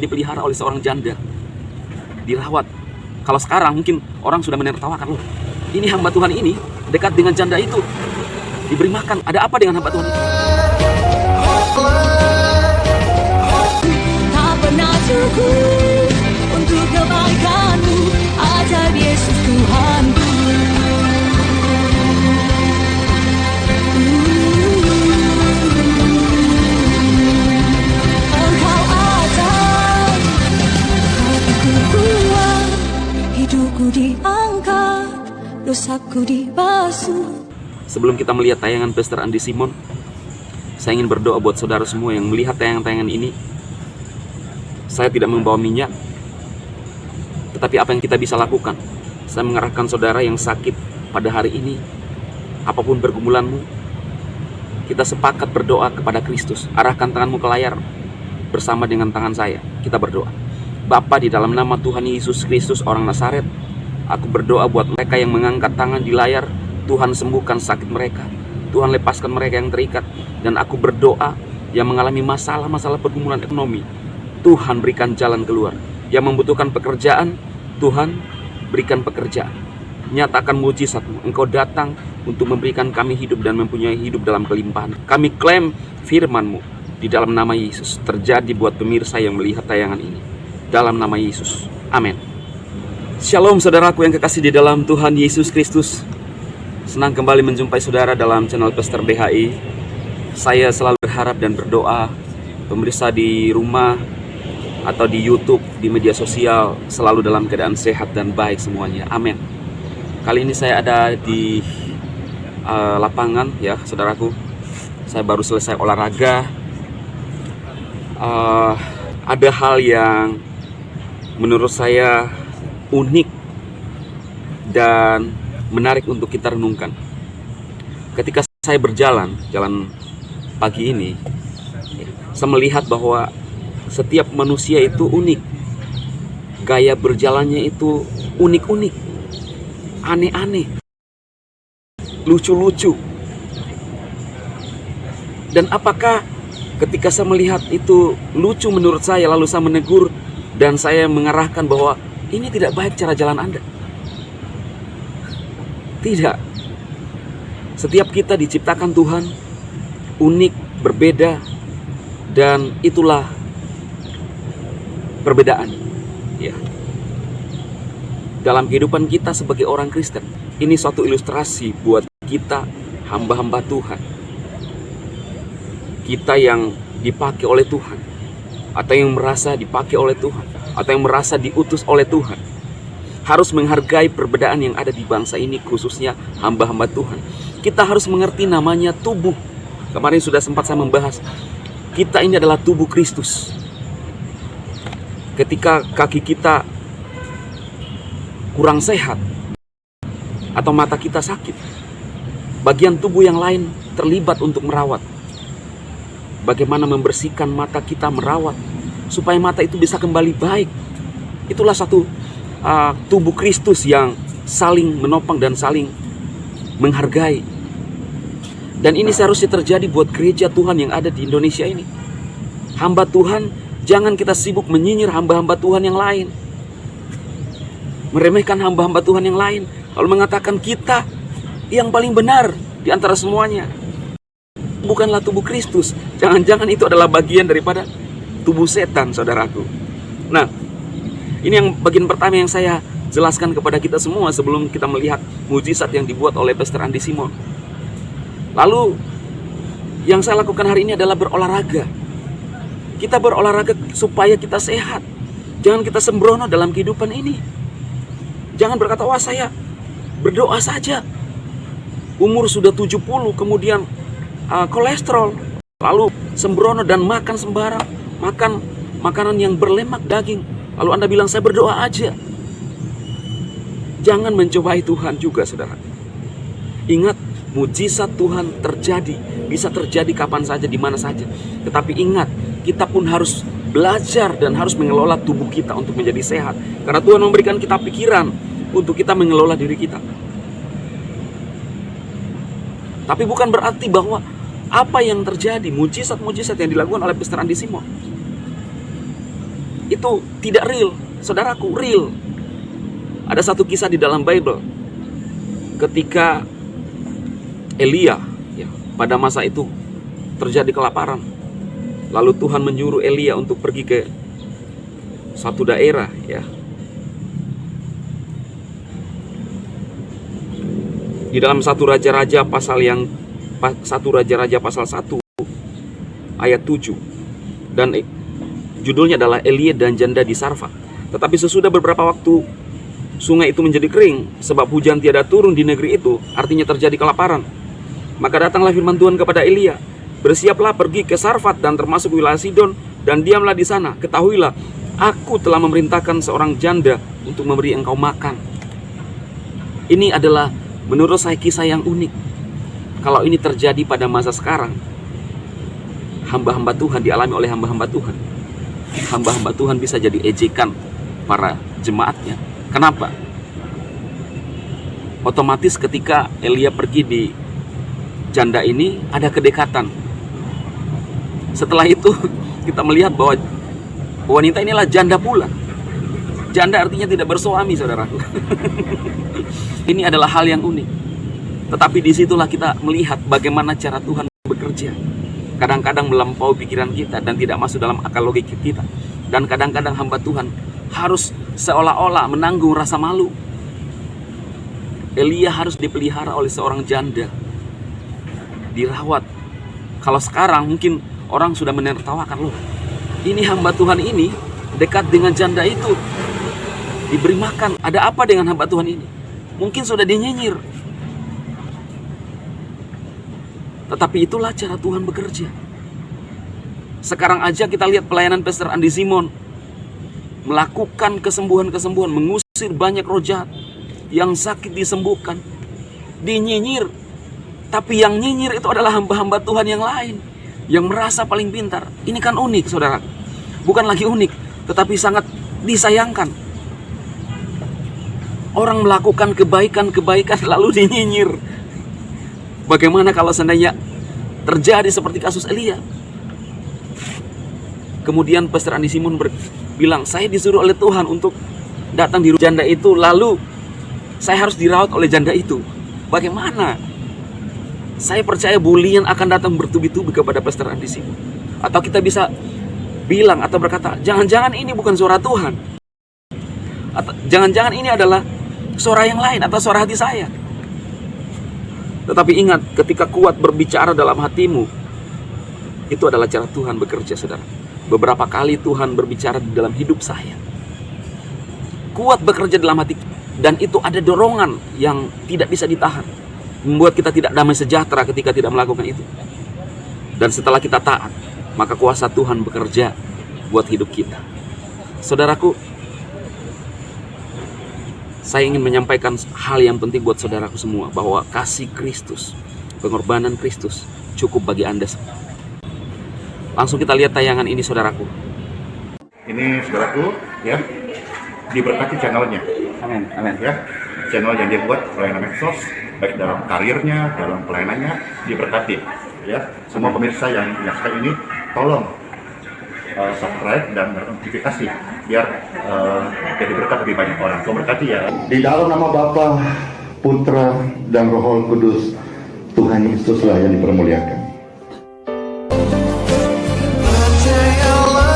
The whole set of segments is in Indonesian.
dipelihara oleh seorang janda, dirawat. Kalau sekarang mungkin orang sudah menertawakan, loh, ini hamba Tuhan ini dekat dengan janda itu, diberi makan. Ada apa dengan hamba Tuhan itu? Tak pernah cukup untuk kebaikanmu, ajaib Yesus Tuhanku. Engkau ajaib, hatiku kuat, hidupku diangkat, dosaku dibasuh. Sebelum kita melihat tayangan Pastor Andi Simon, saya ingin berdoa buat saudara semua yang melihat tayangan-tayangan ini. Saya tidak membawa minyak, tetapi apa yang kita bisa lakukan, saya mengarahkan saudara yang sakit pada hari ini, apapun pergumulanmu, kita sepakat berdoa kepada Kristus. Arahkan tanganmu ke layar bersama dengan tangan saya. Kita berdoa. Bapa, di dalam nama Tuhan Yesus Kristus orang Nazaret, aku berdoa buat mereka yang mengangkat tangan di layar. Tuhan sembuhkan sakit mereka, Tuhan lepaskan mereka yang terikat. Dan aku berdoa yang mengalami masalah-masalah pergumulan ekonomi, Tuhan berikan jalan keluar. Yang membutuhkan pekerjaan, Tuhan berikan pekerjaan. Nyatakan mujizat-Mu. Engkau datang untuk memberikan kami hidup dan mempunyai hidup dalam kelimpahan. Kami klaim firman-Mu di dalam nama Yesus terjadi buat pemirsa yang melihat tayangan ini. Dalam nama Yesus. Amin. Shalom saudaraku yang kekasih di dalam Tuhan Yesus Kristus. Senang kembali menjumpai saudara dalam channel Pastor BHI. Saya selalu berharap dan berdoa pemirsa di rumah atau di YouTube, di media sosial selalu dalam keadaan sehat dan baik semuanya. Amin. Kali ini saya ada di lapangan ya saudaraku. Saya baru selesai olahraga. Ada hal yang menurut saya unik dan menarik untuk kita renungkan. Ketika saya jalan pagi ini, saya melihat bahwa setiap manusia itu unik. Gaya berjalannya itu unik-unik, aneh-aneh, lucu-lucu. Dan apakah ketika saya melihat itu lucu menurut saya, lalu saya menegur dan saya mengarahkan bahwa ini tidak baik cara jalan Anda? Tidak. Setiap kita diciptakan Tuhan unik, berbeda, dan itulah perbedaan. Ya. Dalam kehidupan kita sebagai orang Kristen, ini suatu ilustrasi buat kita hamba-hamba Tuhan. Kita yang dipakai oleh Tuhan, atau yang merasa dipakai oleh Tuhan, atau yang merasa diutus oleh Tuhan, harus menghargai perbedaan yang ada di bangsa ini, khususnya hamba-hamba Tuhan. Kita harus mengerti namanya tubuh. Kemarin sudah sempat saya membahas, kita ini adalah tubuh Kristus. Ketika kaki kita kurang sehat, atau mata kita sakit, bagian tubuh yang lain terlibat untuk merawat. Bagaimana membersihkan mata kita, merawat, supaya mata itu bisa kembali baik. Itulah satu tubuh Kristus yang saling menopang dan saling menghargai. Dan ini seharusnya terjadi buat gereja Tuhan yang ada di Indonesia ini. Hamba Tuhan, jangan kita sibuk menyinyir hamba-hamba Tuhan yang lain, meremehkan hamba-hamba Tuhan yang lain, lalu mengatakan kita yang paling benar di antara semuanya. Bukanlah tubuh Kristus. Jangan-jangan itu adalah bagian daripada tubuh setan, saudaraku. Nah, ini yang bagian pertama yang saya jelaskan kepada kita semua sebelum kita melihat mujizat yang dibuat oleh Pastor Andi Simon. Lalu yang saya lakukan hari ini adalah berolahraga. Kita berolahraga supaya kita sehat. Jangan kita sembrono dalam kehidupan ini. Jangan berkata, wah saya berdoa saja, umur sudah 70 kemudian kolesterol, lalu sembrono dan makan sembarang, makan makanan yang berlemak daging. Lalu Anda bilang saya berdoa aja. Jangan mencobai Tuhan juga, saudara. Ingat, mujizat Tuhan bisa terjadi kapan saja, di mana saja. Tetapi ingat, kita pun harus belajar dan harus mengelola tubuh kita untuk menjadi sehat. Karena Tuhan memberikan kita pikiran untuk kita mengelola diri kita. Tapi bukan berarti bahwa apa yang terjadi, mujizat-mujizat yang dilakukan oleh Pastor Andi Simon, itu tidak real, saudaraku, real. Ada satu kisah di dalam Bible ketika Elia, ya, pada masa itu terjadi kelaparan. Lalu Tuhan menyuruh Elia untuk pergi ke satu daerah, ya. Di dalam satu Raja-Raja pasal 1 ayat 7, dan judulnya adalah Elia dan janda di Sarfat. Tetapi sesudah beberapa waktu sungai itu menjadi kering sebab hujan tiada turun di negeri itu, artinya terjadi kelaparan. Maka datanglah firman Tuhan kepada Elia, bersiaplah pergi ke Sarfat dan termasuk wilayah Sidon, dan diamlah di sana. Ketahuilah, aku telah memerintahkan seorang janda untuk memberi engkau makan. Ini adalah menurut saya kisah yang unik. Kalau ini terjadi pada masa sekarang, hamba-hamba Tuhan, dialami oleh hamba-hamba Tuhan, hamba-hamba Tuhan bisa jadi ejekan para jemaatnya. Kenapa? Otomatis ketika Elia pergi di janda ini, ada kedekatan. Setelah itu kita melihat bahwa wanita inilah janda pula. Janda artinya tidak bersuami, saudaraku. Ini adalah hal yang unik. Tetapi disitulah kita melihat bagaimana cara Tuhan bekerja. Kadang-kadang melampaui pikiran kita dan tidak masuk dalam akal logika kita. Dan kadang-kadang hamba Tuhan harus seolah-olah menanggung rasa malu. Elia harus dipelihara oleh seorang janda, dirawat. Kalau sekarang mungkin orang sudah menertawakan, loh, ini hamba Tuhan ini dekat dengan janda itu, diberi makan. Ada apa dengan hamba Tuhan ini? Mungkin sudah dinyinyir. Tetapi itulah cara Tuhan bekerja. Sekarang aja kita lihat pelayanan Pastor Andi Simon melakukan kesembuhan-kesembuhan, mengusir banyak roh jahat, yang sakit disembuhkan, dinyinyir. Tapi yang nyinyir itu adalah hamba-hamba Tuhan yang lain, yang merasa paling pintar. Ini kan unik, saudara. Bukan lagi unik, tetapi sangat disayangkan. Orang melakukan kebaikan-kebaikan lalu dinyinyir. Bagaimana kalau seandainya terjadi seperti kasus Elia? Kemudian Pastor Andi Simon bilang, saya disuruh oleh Tuhan untuk datang di rumah janda itu, lalu saya harus dirawat oleh janda itu. Bagaimana? Saya percaya bulian akan datang bertubi-tubi kepada Pastor Andi Simon. Atau kita bisa bilang atau berkata, jangan-jangan ini bukan suara Tuhan. Atau jangan-jangan ini adalah suara yang lain atau suara hati saya. Tetapi ingat, ketika kuat berbicara dalam hatimu, itu adalah cara Tuhan bekerja, saudara. Beberapa kali Tuhan berbicara di dalam hidup saya. Kuat bekerja dalam hati, dan itu ada dorongan yang tidak bisa ditahan, membuat kita tidak damai sejahtera ketika tidak melakukan itu. Dan setelah kita taat, maka kuasa Tuhan bekerja buat hidup kita. Saudaraku, saya ingin menyampaikan hal yang penting buat saudaraku semua, bahwa kasih Kristus, pengorbanan Kristus cukup bagi Anda semua. Langsung kita lihat tayangan ini, saudaraku. Ini saudaraku, ya, diberkati channelnya. Amin, amin. Ya, channel yang dia buat pelayanan medsos, baik dalam karirnya, dalam pelayanannya, diberkati. Ya, semua pemirsa yang menyaksikan ini, tolong subscribe dan notifikasi biar jadi berkat lebih banyak orang. Tuhan berkati ya. Di dalam nama Bapa, Putra, dan Roh Kudus, Tuhan Yesuslah yang dipermuliakan. Segala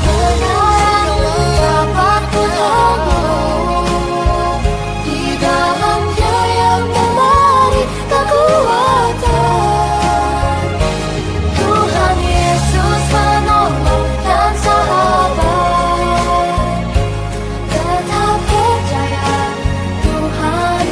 kebenaran dapat ku temui di dalam Dia yang memberi kekuatan. Tuhan Yesus penolong dan sahabat, tetap percaya Tuhan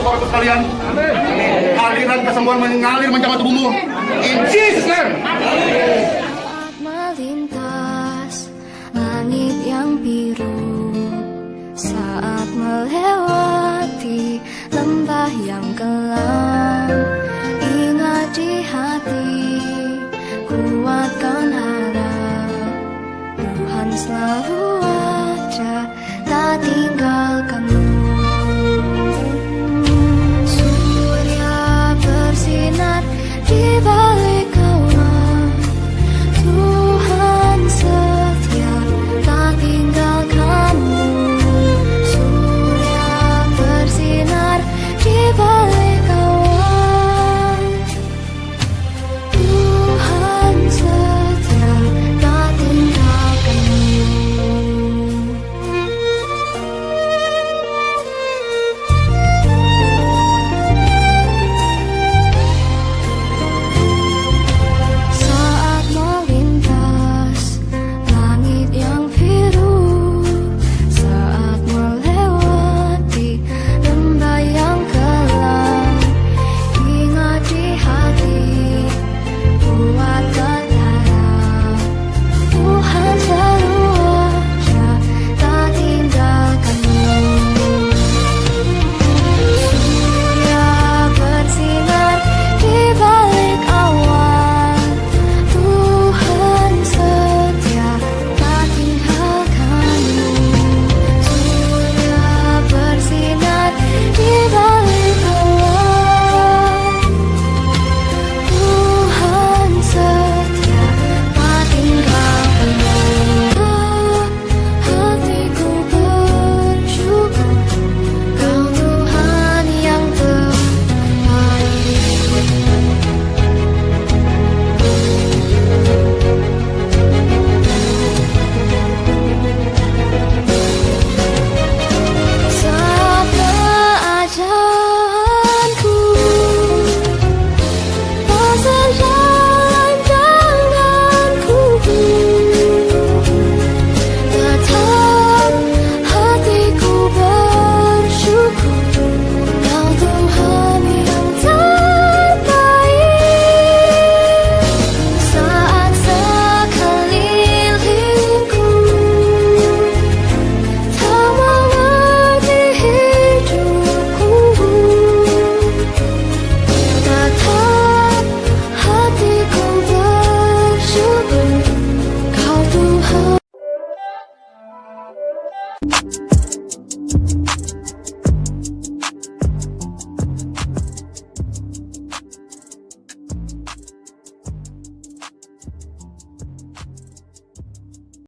saudara sekalian. Aliran kesembuhan mengalir menjamah tubuhmu. In Jesus name.